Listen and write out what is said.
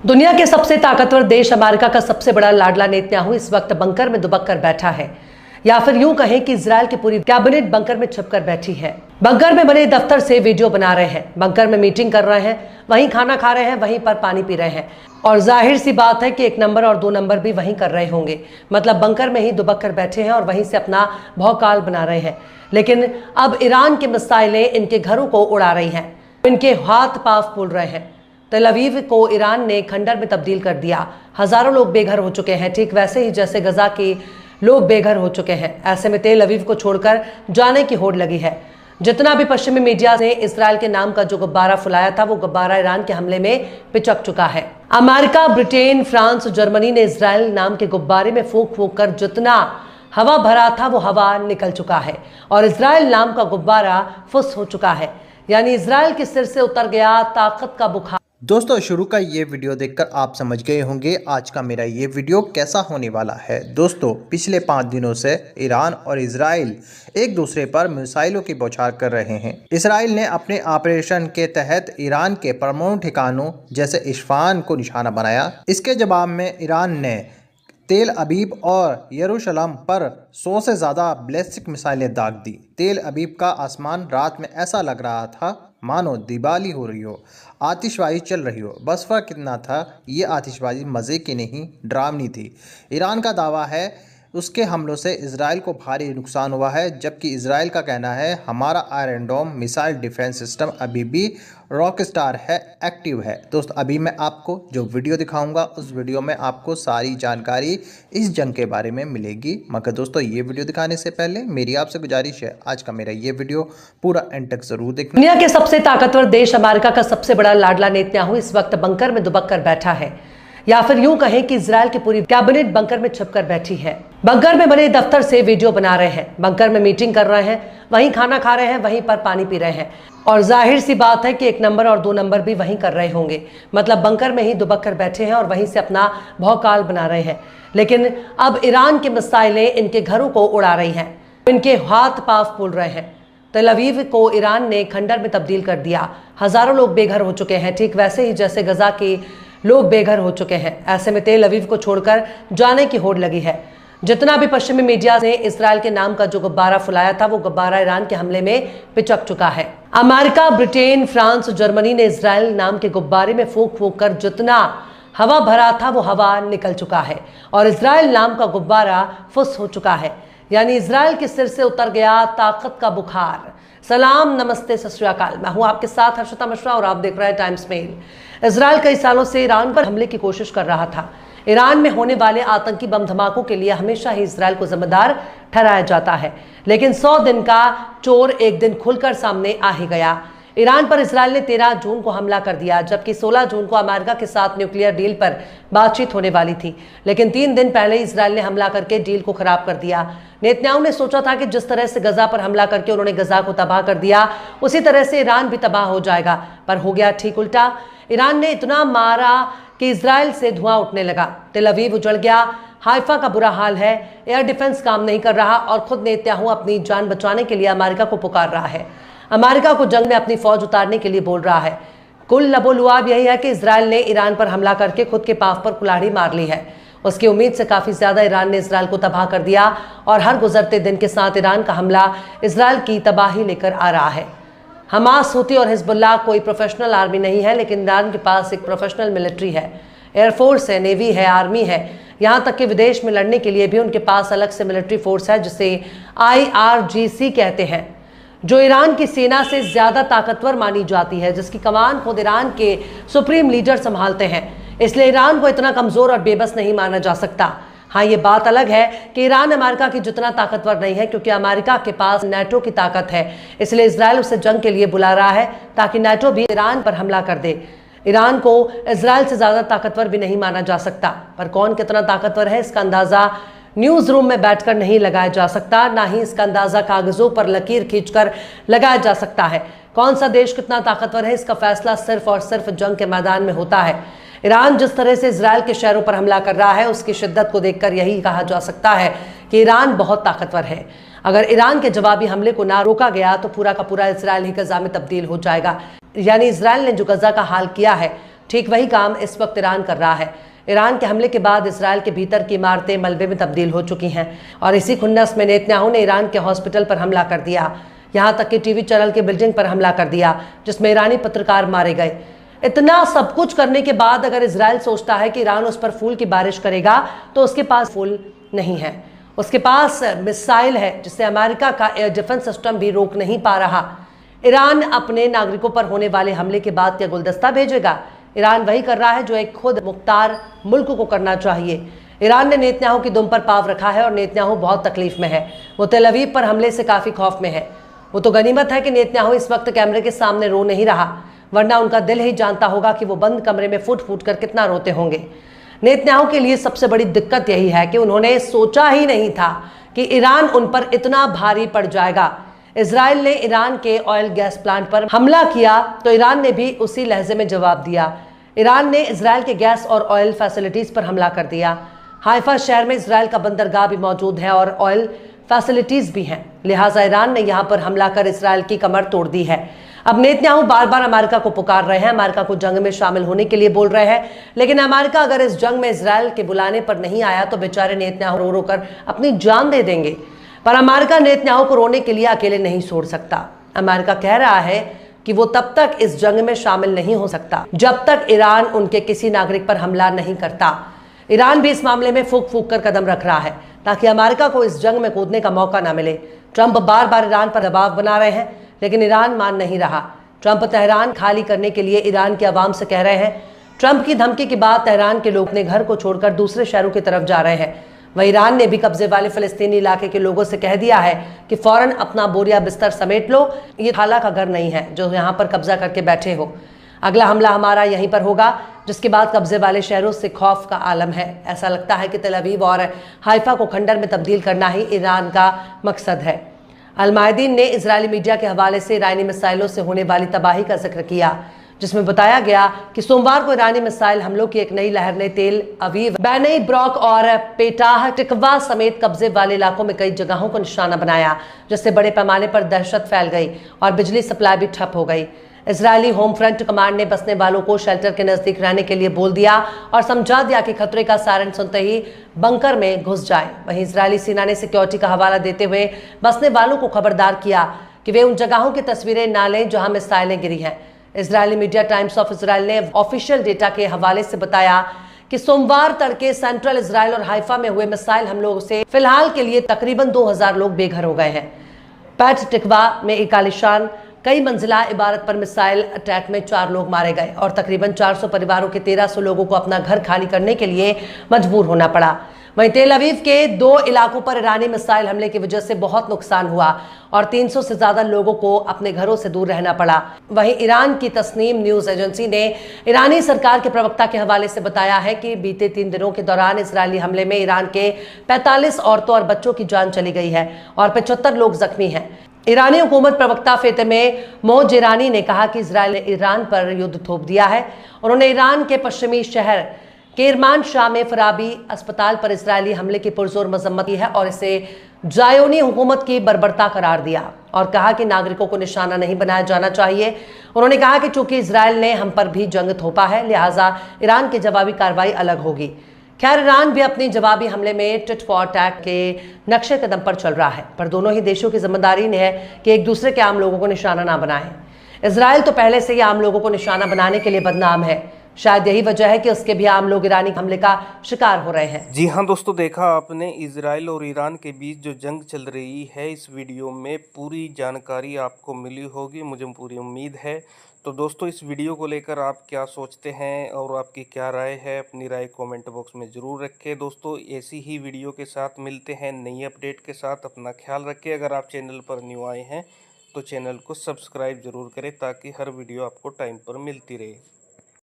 दुनिया के सबसे ताकतवर देश अमेरिका का सबसे बड़ा लाडला नेतन्याहू इस वक्त बंकर में दुबक कर बैठा है, या फिर यूं कहें कि इजरायल की पूरी कैबिनेट बंकर में छिपकर बैठी है। बंकर में बने दफ्तर से वीडियो बना रहे हैं, बंकर में मीटिंग कर रहे हैं, वहीं खाना खा रहे हैं, वहीं पर पानी पी रहे हैं। और जाहिर सी बात है कि 1 नंबर और 2 नंबर भी वहीं कर रहे होंगे, मतलब बंकर में ही दुबक कर बैठे हैं और वहीं से अपना भौकाल बना रहे हैं। लेकिन अब ईरान के मिसाइलें इनके घरों को उड़ा रही हैं, इनके हाथ पांव फूल रहे हैं। तेल अवीव को ईरान ने खंडर में तब्दील कर दिया, हजारों लोग बेघर हो चुके हैं, ठीक वैसे ही जैसे गजा के लोग बेघर हो चुके हैं। ऐसे में तेल अवीव को छोड़कर जाने की होड़ लगी है। जितना भी पश्चिमी मीडिया ने इजरायल के नाम का जो गुब्बारा फुलाया था, वो गुब्बारा ईरान के हमले में पिचक चुका है। अमेरिका, ब्रिटेन, फ्रांस, जर्मनी ने इजरायल नाम के गुब्बारे में फूंक फूंक कर जितना हवा भरा था वो हवा निकल चुका है और इजरायल नाम का गुब्बारा फुस हो चुका है, यानी इजरायल के सिर से उतर गया ताकत का बुखार। दोस्तों, शुरू का ये वीडियो देखकर आप समझ गए होंगे आज का मेरा ये वीडियो कैसा होने वाला है। दोस्तों, पिछले 5 दिनों से ईरान और इजराइल एक दूसरे पर मिसाइलों की बौछार कर रहे हैं। इजराइल ने अपने ऑपरेशन के तहत ईरान के परमाणु ठिकानों जैसे इस्फहान को निशाना बनाया। इसके जवाब में ईरान ने तेल अबीब और यरूशलेम पर 100 से ज़्यादा बैलिस्टिक मिसाइलें दाग दी। तेल अबीब का आसमान रात में ऐसा लग रहा था मानो दिवाली हो रही हो, आतिशबाजी चल रही हो। बस फर्क कितना था, ये आतिशबाजी मज़े की नहीं, डरावनी थी। ईरान का दावा है उसके हमलों से इजराइल को भारी नुकसान हुआ है, जबकि इजराइल का कहना है हमारा iron dome missile defence system अभी भी रॉक स्टार है, एक्टिव है। दोस्त, अभी मैं आपको जो वीडियो दिखाऊंगा उस वीडियो में आपको सारी जानकारी इस जंग के बारे में मिलेगी। मगर दोस्तों, ये वीडियो दिखाने से पहले मेरी आपसे गुजारिश है, आज का मेरा ये वीडियो पूरा एंड तक जरूर देखना। दुनिया के सबसे ताकतवर देश अमेरिका का सबसे बड़ा लाडला नेतन्याहू इस वक्त बंकर में दुबक कर बैठा है, या फिर यूं कहें कि इजरायल की पूरी कैबिनेट बंकर में छिपकर बैठी है। बंकर में बने दफ्तर से वीडियो बना रहे हैं, बंकर में मीटिंग कर रहे हैं, वहीं खाना खा रहे हैं, वहीं पर पानी पी रहे हैं। और जाहिर सी बात है कि 1 नंबर और 2 नंबर भी वहीं कर रहे होंगे, मतलब बंकर में ही दुबक कर बैठे हैं और वहीं से अपना भौकाल बना रहे हैं। लेकिन अब ईरान की मिसाइलें इनके घरों को उड़ा रही हैं, इनके हाथ पांव फूल रहे हैं। तेल अवीव को ईरान ने खंडर में तब्दील कर दिया, हजारों लोग बेघर हो चुके हैं, ठीक वैसे ही जैसे गजा के लोग बेघर हो चुके हैं। ऐसे में तेल अवीव को छोड़कर जाने की होड़ लगी है। जितना भी पश्चिमी मीडिया ने इजरायल के नाम का जो गुब्बारा फुलाया था, वो गुब्बारा ईरान के हमले में पिचक चुका है। अमेरिका, ब्रिटेन, फ्रांस, जर्मनी ने इजरायल नाम के गुब्बारे में फूंक फूंक कर जितना हवा भरा था वो हवा निकल चुका है और इजरायल नाम का गुब्बारा फुस हो चुका है, यानी इजरायल के सिर से उतर गया ताकत का बुखार। सलाम, नमस्ते, सत श्री अकाल। मैं हूं आपके साथ हर्षिता मिश्रा और आप देख रहे हैं टाइम्स मेल। इजरायल कई सालों से ईरान पर हमले की कोशिश कर रहा था। ईरान में होने वाले आतंकी बम धमाकों के लिए हमेशा ही इजरायल को जिम्मेदार ठहराया जाता है, लेकिन 100 दिन का चोर एक दिन खुलकर सामने आ ही गया। ईरान पर इजरायल ने 13 जून को हमला कर दिया, जबकि 16 जून को अमेरिका के साथ न्यूक्लियर डील पर बातचीत होने वाली थी। लेकिन 3 दिन पहले इजरायल ने हमला करके डील को खराब कर दिया। नेतन्याहू ने सोचा था कि जिस तरह से गजा पर हमला करके उन्होंने गजा को तबाह कर दिया, उसी तरह से ईरान भी तबाह हो जाएगा, पर हो गया ठीक उल्टा। ईरान ने इतना मारा कि इजरायल से धुआं उठने लगा, तेल अवीव उजड़ गया, हाइफा का बुरा हाल है, एयर डिफेंस काम नहीं कर रहा और खुद नेतन्याहू अपनी जान बचाने के लिए अमेरिका को पुकार रहा है, अमेरिका को जंग में अपनी फौज उतारने के लिए बोल रहा है। कुल लबोलुआब यही है कि इजरायल ने ईरान पर हमला करके खुद के पांव पर कुल्हाड़ी मार ली है। उसकी उम्मीद से काफी ज्यादा ईरान ने इजरायल को तबाह कर दिया और हर गुजरते दिन के साथ ईरान का हमला इजरायल की तबाही लेकर आ रहा है। हमास, हूती और हिजबुल्लाह कोई प्रोफेशनल आर्मी नहीं है, लेकिन ईरान के पास एक प्रोफेशनल मिलिट्री है, एयरफोर्स है, नेवी है, आर्मी है, यहाँ तक कि विदेश में लड़ने के लिए भी उनके पास अलग से मिलिट्री फोर्स है, जिसे IRGC कहते हैं, जो ईरान की सेना से ज्यादा ताकतवर मानी जाती है, जिसकी कमान खुद ईरान के सुप्रीम लीडर संभालते हैं। इसलिए ईरान को इतना कमजोर और बेबस नहीं माना जा सकता। हाँ, ये बात अलग है कि ईरान अमेरिका की जितना ताकतवर नहीं है, क्योंकि अमेरिका के पास नाटो की ताकत है। इसलिए इजरायल उसे जंग के लिए बुला रहा है ताकि नाटो भी ईरान पर हमला कर दे। ईरान को इजरायल से ज्यादा ताकतवर भी नहीं माना जा सकता, पर कौन कितना ताकतवर है इसका अंदाजा न्यूज रूम में बैठकर नहीं लगाया जा सकता, ना ही इसका अंदाजा कागजों पर लकीर खींचकर लगाया जा सकता है। कौन सा देश कितना ताकतवर है इसका फैसला सिर्फ और सिर्फ जंग के मैदान में होता है। ईरान जिस तरह से इजरायल के शहरों पर हमला कर रहा है, उसकी शिद्दत को देखकर यही कहा जा सकता है कि ईरान बहुत ताकतवर है। अगर ईरान के जवाबी हमले को ना रोका गया तो पूरा का पूरा इजरायल ही गजा में तब्दील हो जाएगा। यानी इजरायल ने जो गजा का हाल किया है, ठीक वही काम इस वक्त ईरान कर रहा है। ईरान के हमले के बाद इसराइल के भीतर की इमारतें मलबे में तब्दील हो चुकी हैं और इसी खुन्नस में नेतन्याहू ने ईरान के हॉस्पिटल पर हमला कर दिया। यहां तक कि टीवी चैनल की बिल्डिंग पर हमला कर दिया, जिसमें ईरानी पत्रकार मारे गए। इतना सब कुछ करने के बाद अगर इसराइल सोचता है कि ईरान उस पर फूल की बारिश करेगा, तो उसके पास फूल नहीं है। उसके पास मिसाइल है जिससे अमेरिका का एयर डिफेंस सिस्टम भी रोक नहीं पा रहा। ईरान अपने नागरिकों पर होने वाले हमले के बाद क्या गुलदस्ता भेजेगा? ईरान वही कर रहा है जो एक खुद मुख्तार मुल्क को करना चाहिए। ईरान ने नेतन्याहू की दुम पर पाव रखा है और नेतन्याहू बहुत तकलीफ में है। वो तेल अवीव पर हमले से काफी खौफ में है। वो तो गनीमत है कि नेतन्याहू इस वक्त कैमरे के सामने रो नहीं रहा, वरना उनका दिल ही जानता होगा कि वो बंद कमरे में फूट फूट कर कितना रोते होंगे। नेतन्याहू के लिए सबसे बड़ी दिक्कत यही है कि उन्होंने सोचा ही नहीं था कि ईरान उन पर इतना भारी पड़ जाएगा। इजराइल ने ईरान के ऑयल गैस प्लांट पर हमला किया तो ईरान ने भी उसी लहजे में जवाब दिया। ईरान ने इजराइल के गैस और ऑयल फैसिलिटीज पर हमला कर दिया। हाइफा शहर में इजराइल का बंदरगाह भी मौजूद है और ऑयल फैसिलिटीज भी हैं, लिहाजा ईरान ने यहां पर हमला कर इजराइल की कमर तोड़ दी है। अब नेतन्याहू बार बार अमेरिका को पुकार रहे हैं, अमेरिका को जंग में शामिल होने के लिए बोल रहे हैं, लेकिन अमेरिका अगर इस जंग में इजराइल के बुलाने पर नहीं आया तो बेचारे नेतन्याहू रो रो कर अपनी जान दे देंगे। पर अमेरिका नेतन्याहू को रोने के लिए अकेले नहीं छोड़ सकता। अमेरिका कह रहा है कि वो तब तक इस जंग में शामिल नहीं हो सकता जब तक ईरान उनके किसी नागरिक पर हमला नहीं करता। ईरान भी इस मामले में फूक फूक कर कदम रख रहा है ताकि अमेरिका को इस जंग में कूदने का मौका ना मिले। ट्रंप बार बार ईरान पर दबाव बना रहे हैं, लेकिन ईरान मान नहीं रहा। ट्रंप तेहरान खाली करने के लिए ईरान के अवाम से कह रहे हैं। ट्रंप की धमकी के बाद तेहरान के लोग अपने घर को छोड़कर दूसरे शहरों की तरफ जा रहे हैं। वहीं ईरान ने भी कब्जे वाले फिलिस्तीनी इलाके के लोगों से कह दिया है कि फौरन अपना बोरिया बिस्तर समेट लो, ये खाला का घर नहीं है जो यहाँ पर कब्जा करके बैठे हो। अगला हमला हमारा यहीं पर होगा, जिसके बाद कब्जे वाले शहरों से खौफ का आलम है। ऐसा लगता है कि तेल अवीव और हाइफा को खंडर में तब्दील करना ही ईरान का मकसद है। अल-मायदीन ने इजरायली मीडिया के हवाले से ईरानी मिसाइलों से होने वाली तबाही का जिक्र किया, जिसमें बताया गया कि सोमवार को ईरानी मिसाइल हमलों की एक नई लहर ने तेल अवीव, बैनई ब्रॉक और पेटाह टिकवा समेत कब्जे वाले इलाकों में कई जगहों को निशाना बनाया, जिससे बड़े पैमाने पर दहशत फैल गई और बिजली सप्लाई भी ठप हो गई। इजरायली होम फ्रंट कमांड ने बसने वालों को शेल्टर के नजदीक रहने के लिए बोल दिया और समझा दिया कि खतरे का सायरन सुनते ही बंकर में घुस जाए। वहीं इजरायली सेना ने सिक्योरिटी का हवाला देते हुए बसने वालों को खबरदार किया कि वे उन जगहों की तस्वीरें ना लें जहां मिसाइलें गिरी हैं। Israeli media times of Israel ने ऑफिशियल डेटा के हवाले से बताया कि सोमवार तड़के सेंट्रल इजराइल और हाइफा में हुए मिसाइल हमलों से फिलहाल के लिए तकरीबन 2000 लोग बेघर हो गए हैं। पैट टिकवा में एक आलिशान कई मंजिला इमारत पर मिसाइल अटैक में 4 लोग मारे गए और तकरीबन 400 परिवारों के 1300 लोगों को अपना घर खाली करने के लिए मजबूर होना पड़ा। वहीं तेल अवीव के 2 इलाकों पर ईरानी मिसाइल हमले की वजह से बहुत नुकसान हुआ और 300 से ज्यादा लोगों को अपने घरों से दूर रहना पड़ा। वहीं ईरान की तस्नीम न्यूज एजेंसी ने ईरानी सरकार के प्रवक्ता के हवाले से बताया है कि बीते 3 दिनों के दौरान इजरायली हमले में ईरान के 45 औरतों और बच्चों की जान चली गई है और 75 लोग जख्मी हैं। ईरानी हुकूमत प्रवक्ता फेतमे मोजेरानी ने कहा कि इजरायल ने ईरान पर युद्ध थोप दिया है। उन्होंने ईरान के पश्चिमी शहर केरमान शाह में फराबी अस्पताल पर इजरायली हमले की पुरजोर मजम्मत की है और इसे जायोनी हुकूमत की बर्बरता करार दिया और कहा कि नागरिकों को निशाना नहीं बनाया जाना चाहिए। उन्होंने कहा कि चूंकि इजरायल ने हम पर भी जंग थोपा है, लिहाजा ईरान की जवाबी कार्रवाई अलग होगी। खैर, ईरान भी अपनी जवाबी हमले में टिट फॉर टैट के नक्शे कदम पर चल रहा है, पर दोनों ही देशों की जिम्मेदारी है कि एक दूसरे के आम लोगों को निशाना ना बनाएं। इजरायल तो पहले से ही आम लोगों को निशाना बनाने के लिए बदनाम है। शायद यही वजह है कि उसके भी आम लोग ईरानी हमले का शिकार हो रहे हैं। जी हाँ दोस्तों, देखा आपने इजराइल और ईरान के बीच जो जंग चल रही है। इस वीडियो में पूरी जानकारी आपको मिली होगी, मुझे पूरी उम्मीद है। तो दोस्तों, इस वीडियो को लेकर आप क्या सोचते हैं और आपकी क्या राय है, अपनी राय कमेंट बॉक्स में ज़रूर रखें। दोस्तों, ऐसी ही वीडियो के साथ मिलते हैं नई अपडेट के साथ। अपना ख्याल रखें। अगर आप चैनल पर न्यू आए हैं तो चैनल को सब्सक्राइब ज़रूर करें ताकि हर वीडियो आपको टाइम पर मिलती रहे।